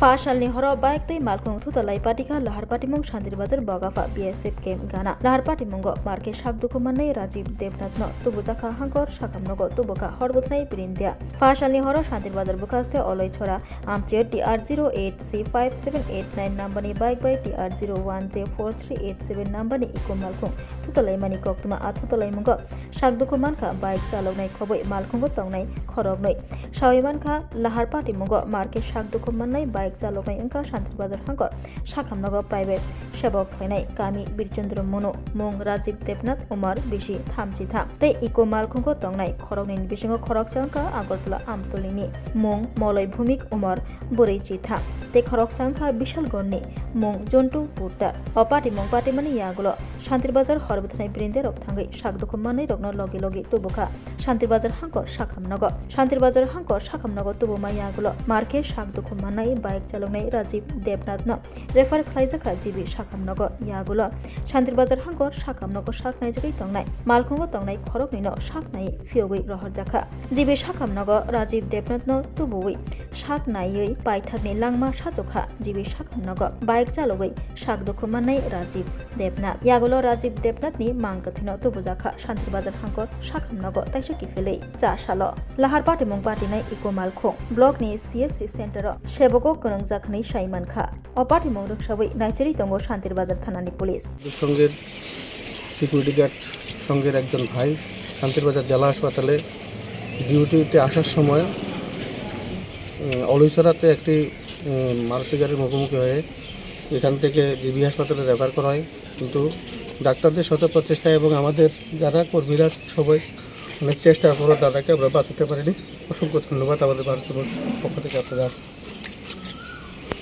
Fasalni horo baik tei Malkhung Thutai patika lahar patimung Santirbazar bagafa BSF kem gana lahar patimungo marke sabduku manai Rajiv Devnatno tubujaka hangkor sakamnogo tubuka horbutnai pirindia Fasalni horo Santirbazar bukaste oloi chora Amchaio TR08C5789 nambani bike by TR01J4387 nambani iko Malkhung Thutai mani koktuma Thutai mungo sabduku manka bike chaloknai khoboi Malkhungo tongnai khorognoi Shawimanka lahar patimungo marke sabduku manai bike chaloknai engka Santirbazar hangkor sakamnogo private sebok khainai kami birchandra mono mung Rajiv Devnath Umar bishi thamchi tham tei iko Malkhungko tongnai khorokni bisingo khorok sangka Agortala Amtolini mung moloi bhumik Umar bureichi tham tei khorok sangka bishal gonni mung jontu putta opati mung patimani yagulo Santirbazar horbutnai brinde rok thangai sakduku manai rokno logi logi tubuka Santirbazar hangkor sakamnogo tubuma yagulo marke sakduku manai bike chaloknai Rajiv Devnath no refer khlaijaka jibi sakamnogo yagulo Santirbazar hangkor sakamnogo saknai jagai tongnai Malkhungo tongnai khorokni no saknai fiogoi rohorjaka jibi sakamnogo Rajiv Devnath no tubui saknaiयै paithakni langma sajokha jibi sakamnogo bike chalogoi sakduku manai Rajiv Devnath yagulo Rajiv Devnath ni mangkathino tubujaka Santirbazar hangkor sakamnogo taisa kifilei cha salo lahar patimung patinai iko Malkhung block ni CSC center seboko konongjakni saimankha opatimung ruksabai naiceri tongo Santirbazar thanani police সঙ্গের security guard সঙ্গের একজন ভাই শান্তিরবাজার জেলা হাসপাতালে ডিউটিতে আসার সময় অলইছড়াতে একটি মারুতি গাড়ির মুখোমুখি হয়ে এখান থেকে জিবি হাসপাতালে রেফার করা হয় কিন্তু ডাক্তারদের শত প্রচেষ্টা এবং আমাদের যারা কর্মীরা সবাই অনেক চেষ্টার পরও দাদাকে আমরা বাঁচাতে পারিনি অসংখ্য ধন্যবাদ আমাদের ভারতের পক্ষ থেকে আপনারা